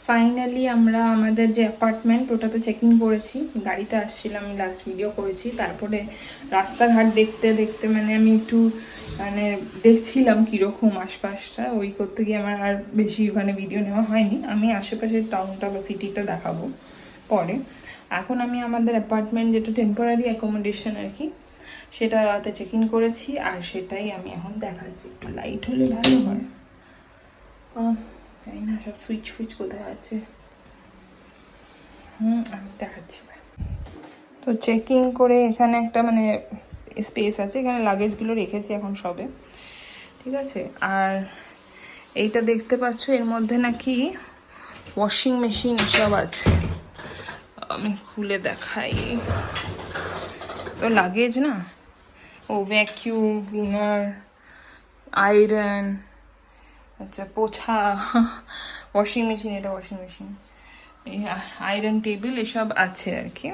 Finally আমরা আমাদের যে অ্যাপার্টমেন্ট ওটাতে চেক ইন করেছি। গাড়িতে আসছিলাম, আমি লাস্ট ভিডিও করেছি। তারপরে রাস্তাঘাট দেখতে দেখতে মানে আমি একটু মানে দেখছিলাম কীরকম আশপাশটা, ওই করতে গিয়ে আমার আর বেশি ওখানে ভিডিও নেওয়া হয়নি। আমি আশেপাশের টাউনটা বা সিটিটা দেখাবো পরে। এখন আমি আমাদের অ্যাপার্টমেন্ট যেটা টেম্পোরারি অ্যাকোমোডেশন আর কি, সেটাতে চেক ইন করেছি, আর সেটাই আমি এখন দেখাচ্ছি। একটু লাইট হলে ভালো হয়, তাই না? সব সুইচ ফুইচ কোথায় আছে? আমি দেখাচ্ছি। তো চেক ইন করে এখানে একটা মানে স্পেস আছে, এখানে লাগেজগুলো রেখেছি এখন সবে, ঠিক আছে। আর এইটা দেখতে পাচ্ছ, এর মধ্যে নাকি ওয়াশিং মেশিন এসব আছে। আমি খুলে দেখাই। তো লাগেজ না, ও ভ্যাকিউম ক্লিনার, আয়রন, আচ্ছা পোছা, ওয়াশিং মেশিন, এটা ওয়াশিং মেশিন, আয়রন টেবিল এসব আছে আর কি।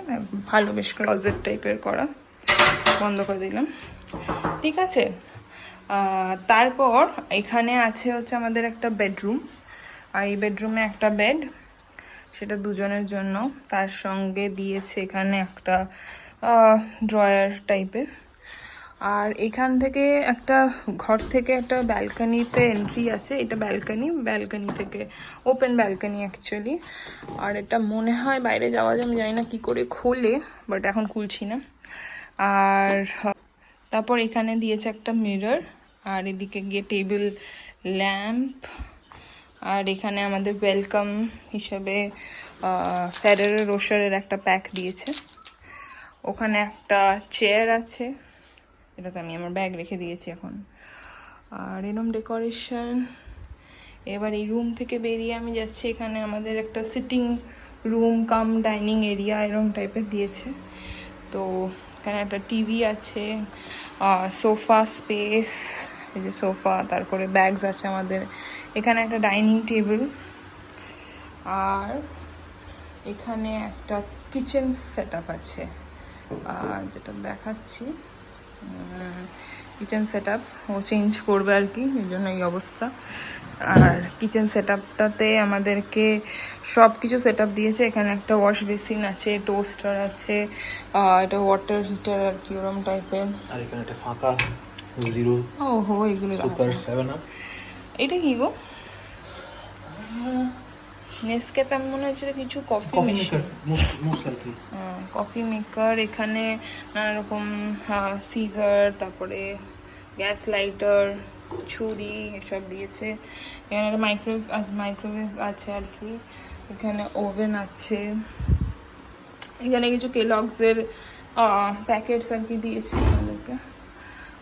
ভালো, বেশ ক্লজেট টাইপের করা। বন্ধ করে দিলাম, ঠিক আছে। তারপর এখানে আছে হচ্ছে আমাদের একটা বেডরুম, আর এই বেডরুমে একটা বেড, সেটা দুজনের জন্য। তার সঙ্গে দিয়েছে এখানে একটা ড্রয়ার টাইপের। আর এখান থেকে একটা ঘর থেকে একটা ব্যালকানিতে এন্ট্রি আছে। এটা ব্যালকানি থেকে ওপেন ব্যালকানি অ্যাকচুয়ালি। আর এটা মনে হয় বাইরে যাওয়া যায়, আমি জানি না কী করে খোলে, বাট এখন খুলছি না। আর তারপর এখানে দিয়েছে একটা মিরর, আর এদিকে গিয়ে টেবিল ল্যাম্প। আর এখানে আমাদের ওয়েলকাম হিসেবে ফেডারেল রোসারের একটা প্যাক দিয়েছে। ওখানে একটা চেয়ার আছে, এটাতে আমি আমার ব্যাগ রেখে দিয়েছি এখন। আর এরম ডেকোরেশন। এবার এই রুম থেকে বেরিয়ে আমি যাচ্ছি, এখানে আমাদের একটা sitting room cum dining area এরম টাইপের দিয়েছে। তো এখানে একটা টিভি আছে, সোফা স্পেস, এই যে সোফা, তারপরে ব্যাগস আছে আমাদের। এখানে একটা ডাইনিং টেবিল, আর এখানে একটা কিচেন সেট আপ আছে, আর যেটা দেখাচ্ছি কিচেন সেট আপ ও চেঞ্জ করবে আর কি, এই জন্য এই অবস্থা। আর কিচেন সেট আপটাতে আমাদেরকে সব কিছু সেট আপ দিয়েছে। এখানে একটা ওয়াশ বেসিন আছে, টোস্টার আছে, এটা ওয়াটার হিটার আর কি ওরম টাইপের। আর এখানে একটা ফাঁকা জিরো, ওহো এগুলো সুপার 7 আপ। এটা কি গো? নেসক্যাফে আমি মনে হচ্ছে কিছু coffee maker, most likely coffee maker. এখানে নানা রকম সিজার, তারপরে গ্যাস লাইটার, ছুরি এসব দিয়েছে। এখানে একটা মাইক্রোওয়েভ আছে আর কি। এখানে ওভেন আছে। এখানে কিছু কেলগসের প্যাকেটস আর কি দিয়েছে আমাদেরকে।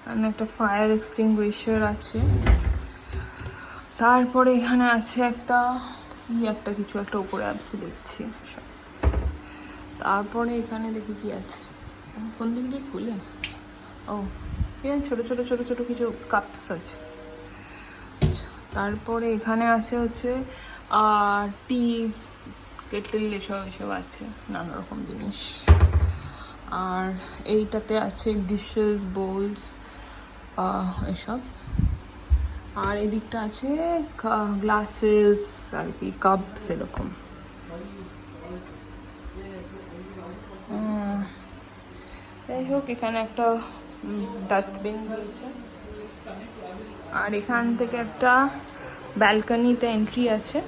এখানে একটা ফায়ার এক্সটিংগুইশার আছে। তারপরে এখানে আছে একটা কিছু একটা উপরে আছে দেখছি। তারপরে এখানে দেখি কি আছে, কোন দিক দিয়ে খুলে, ও এখানে ছোট ছোট ছোট ছোট কিছু কাপস আছে। আচ্ছা, তারপরে এখানে আছে হচ্ছে টি কেটল এসব আছে, নানা রকম জিনিস। আর এইটাতে আছে ডিশেস, বোলস এসব। আর এদিকটা আছে গ্লাসেস আর কি, কাপস এরকম। যাই হোক, এখানে একটা ডাস্টবিন দিয়েছে। আর এখান থেকে একটা ব্যালকানিতে এন্ট্রি আছে,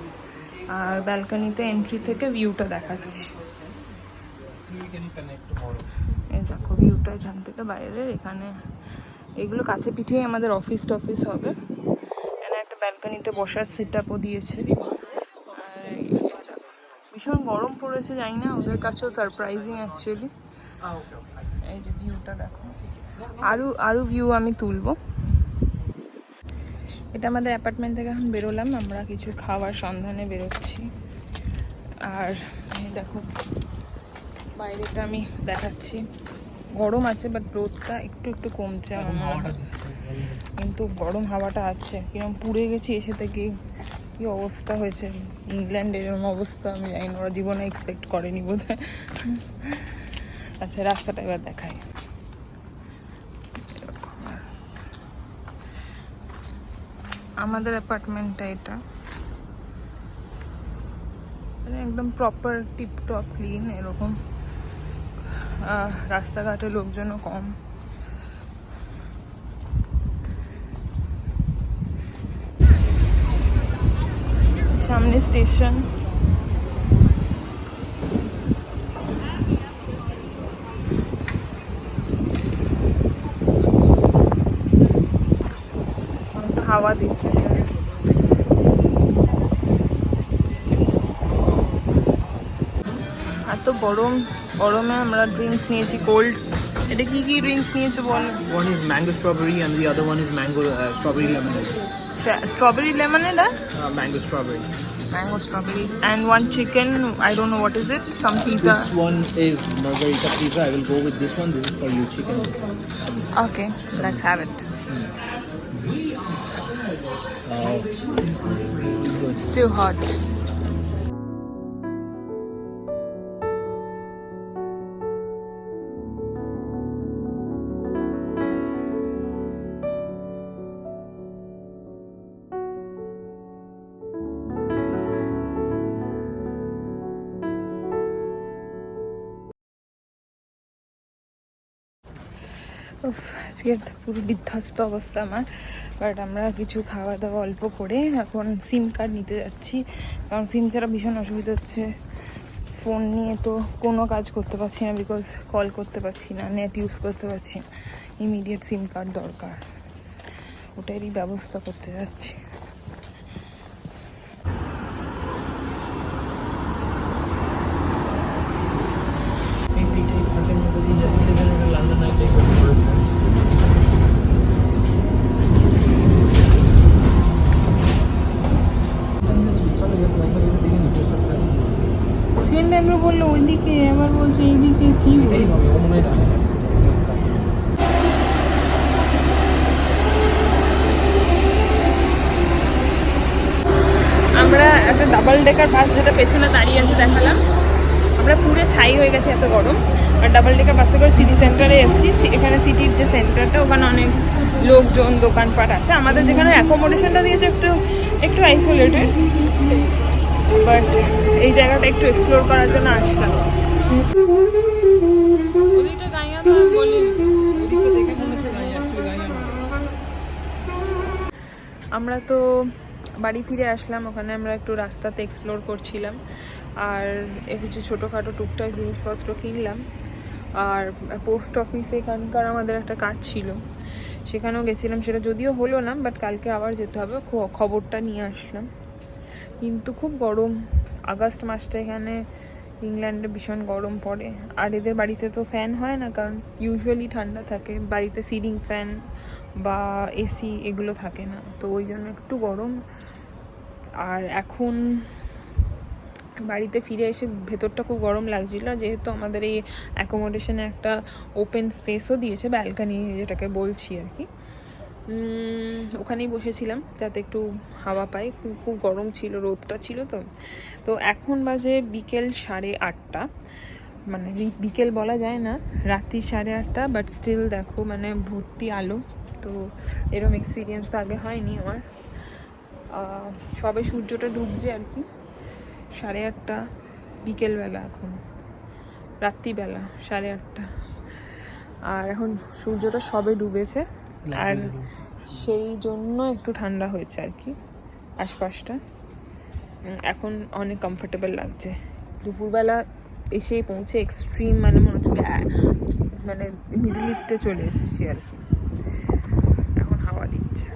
আর ব্যালকানিতে এন্ট্রি থেকে ভিউটা দেখাচ্ছি। এই দেখো ভিউটা এখান থেকে বাইরের। এখানে এগুলো কাছে পিঠেই আমাদের অফিস টফিস হবে। এখানে একটা ব্যালকানিতে বসার সেট আপও দিয়েছে। আর ভীষণ গরম পড়েছে, জানি না, ওদের কাছেও সারপ্রাইজিং অ্যাকচুয়ালি। এই যে ভিউটা দেখো, আরো ভিউ আমি তুলবো। এটা আমাদের অ্যাপার্টমেন্ট থেকে এখন বেরোলাম, আমরা কিছু খাওয়ার সন্ধানে বেরোচ্ছি। আর দেখো বাইরেটা আমি দেখাচ্ছি, গরম আছে বাট রোদটা একটু একটু কমছে আমার মনে হয়, কিন্তু গরম হাওয়াটা আছে। কিরকম পুড়ে গেছি এসে থেকে, কি অবস্থা হয়েছে। ইংল্যান্ডের এরকম অবস্থা আমি জানি না, ওরা জীবনে এক্সপেক্ট করেনি বোধহয়। আচ্ছা রাস্তাটা এবার দেখাই। আমাদের অ্যাপার্টমেন্টটা এটা। একদম প্রপার টিপটপ ক্লিন এরকম। রাস্তাঘাটে লোকজনও কম। সামনে স্টেশন। হাওয়া দিচ্ছে। এত গরম, গরমে আমরা ড্রিঙ্কস নিয়েছি কোল্ড। এটা কি কি ড্রিঙ্কস নিয়েছো বল? One is mango strawberry and the other one is mango strawberry lemonade. Strawberry lemonade, Mango strawberry. mango strawberry, and one chicken. I don't know what is it. Some pizza. This one is margarita pizza. I will go with this one. This is for you, chicken. Okay, let's have it. Good. Still hot. আজকে পুরো বিধ্বস্ত অবস্থা আমার। But আমরা কিছু খাওয়া দাওয়া অল্প করে এখন সিম কার্ড নিতে যাচ্ছি, কারণ সিম ছাড়া ভীষণ অসুবিধা হচ্ছে। ফোন নিয়ে তো কোনো কাজ করতে পারছি না, বিকজ কল করতে পারছি না, নেট ইউজ করতে পারছি না। ইমিডিয়েট সিম কার্ড দরকার, ওটারই ব্যবস্থা করতে যাচ্ছি। সেন্ট বললো ওইদিকে, আবার বলছে এইদিকে। কি আমরা একটা ডাবল ডেকার বাস যেটা পেছনে দাঁড়িয়ে আছে দেখালাম, আমরা পুরো ছাই হয়ে গেছে এত গরম। আর ডাবল ডেকার বাসে করে সিটি সেন্টারে এসেছি। এখানে সিটির যে সেন্টারটা, ওখানে অনেক লোকজন, দোকানপাট আছে। আমাদের যেখানে অ্যাকোমোডেশনটা দিয়েছে একটু আইসোলেটেড, বাট এই জায়গাটা একটু এক্সপ্লোর করার জন্য আসলাম। আমরা তো বাড়ি ফিরে আসলাম, ওখানে আমরা একটু রাস্তাতে এক্সপ্লোর করছিলাম আর কিছু ছোটোখাটো টুকটাক জিনিসপত্র কিনলাম। আর পোস্ট অফিসে এখানকার আমাদের একটা কাজ ছিল, সেখানেও গেছিলাম। সেটা যদিও হলো না, বাট কালকে আবার যেতে হবে, খবরটা নিয়ে আসলাম। কিন্তু খুব গরম, আগস্ট মাসটা এখানে ইংল্যান্ডে ভীষণ গরম পড়ে। আর এদের বাড়িতে তো ফ্যান হয় না, কারণ ইউজুয়ালি ঠান্ডা থাকে বাড়িতে, সিলিং ফ্যান বা এসি এগুলো থাকে না, তো ওই জন্য একটু গরম। আর এখন বাড়িতে ফিরে এসে ভেতরটা খুব গরম লাগছিল, যেহেতু আমাদের এই অ্যাকোমোডেশনে একটা ওপেন স্পেসও দিয়েছে, ব্যালকানি যেটাকে বলছি আর কি। ওখানেই বসেছিলাম যাতে একটু হাওয়া পাই, খুব গরম ছিল, রোদটা ছিল। তো এখন বাজে বিকেল 8:30, মানে বিকেল বলা যায় না, রাত্রি 8:30, বাট স্টিল দেখো মানে ভর্তি আলো। তো এরকম এক্সপিরিয়েন্স তো আগে হয়নি আমার। সবে সূর্যটা ডুবছে আর কি, 8:30 বিকেলবেলা, এখন রাত্রিবেলা 8:30, আর এখন সূর্যটা সবে ডুবেছে। আর সেই জন্য একটু ঠান্ডা হয়েছে আর কি আশপাশটা। এখন অনেক কমফোর্টেবল লাগছে। দুপুরবেলা এসেই পৌঁছে এক্সট্রিম, মানে মনে হচ্ছে মানে মিডল ইস্টে চলে এসেছি আর কি। এখন হাওয়া দিচ্ছে।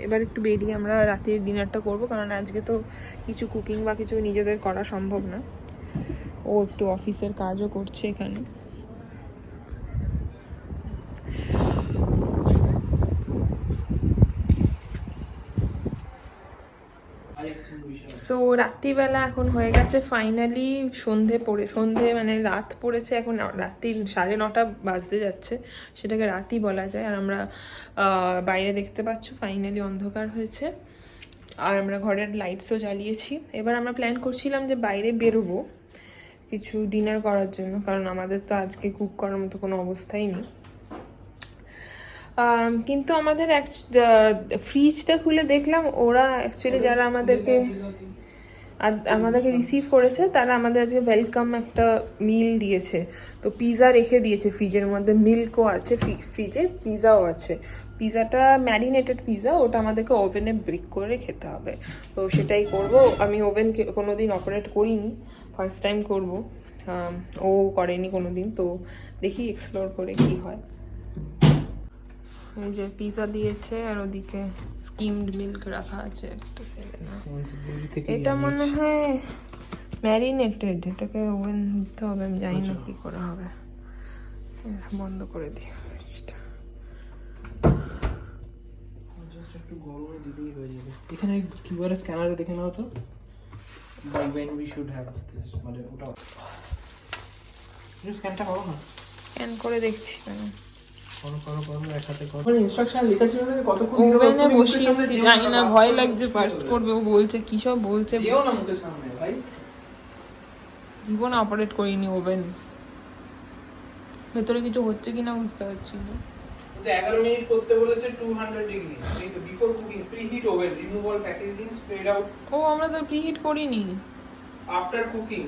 এবার একটু বেরিয়ে আমরা রাতের ডিনারটা করব, কারণ আজকে তো কিছু কুকিং বা কিছু নিজেদের করা সম্ভব না। ও একটু অফিসের কাজও করছে এখানে। সো রাত্রিবেলা এখন হয়ে গেছে ফাইনালি সন্ধে মানে রাত পড়েছে। এখন রাত্রি 9:30 বাজতে যাচ্ছে, সেটাকে রাতই বলা যায়। আর আমরা বাইরে দেখতে পাচ্ছ ফাইনালি অন্ধকার হয়েছে, আর আমরা ঘরের লাইটসও জ্বালিয়েছি। এবার আমরা প্ল্যান করছিলাম যে বাইরে বেরোবো কিছু ডিনার করার জন্য, কারণ আমাদের তো আজকে কুক করার মতো কোনো অবস্থাই নেই। কিন্তু আমাদের ফ্রিজটা খুলে দেখলাম ওরা অ্যাকচুয়ালি যারা আমাদেরকে আর আমাদেরকে রিসিভ করেছে, তারা আমাদের আজকে ওয়েলকাম একটা মিল দিয়েছে। তো পিৎজা রেখে দিয়েছে ফ্রিজের মধ্যে, মিল্কও আছে ফ্রিজে, পিৎজাও আছে। পিৎজাটা ম্যারিনেটেড পিৎজা, ওটা আমাদেরকে ওভেনে বেক করে খেতে হবে। তো সেটাই করব। আমি ওভেন কোনোদিন অপারেট করিনি, ফার্স্ট টাইম করব। ও করেনি কোনোদিন, তো দেখি এক্সপ্লোর করে কি হয়। এই যে পিৎজা দিয়েছে, আর ওদিকে স্কিমড মিল্ক রাখা আছে একটা সেভেন। এটা মনে হয় ম্যারিনেটেড, এটাকে ওভেন দিতে হবে, আমি জানি না কি করে হবে। বন্ধ করে দিই। জাস্ট একটু গরমে দিলেই হয়ে যাবে। এখানে কিউআর স্ক্যানারে দেখে নাও তো, by when we should have this, মানে ওটা তুমি স্ক্যানটা করো না, স্ক্যান করে দেখছি মানে করো এক হাতে করো। ওখানে ইনস্ট্রাকশন লেখা ছিল না কতক্ষণ ওভেনে বসিয়েছি, জানি না, ভয় লাগছে ফার্স্ট করবে। ও বলছে কি সব বলছে, যেও না মুখের সামনে ভাই। জীবনে অপারেট করিনি ওভেনে, ভেতরে কিছু হচ্ছে কিনা বুঝতে পারছি না। তো 11 মিনিট করতে বলেছে 200 ডিগ্রি। এই তো before cooking preheat oven, remove all packaging, spread out. ও আমরা তো প্রিহিট করিনি। After cooking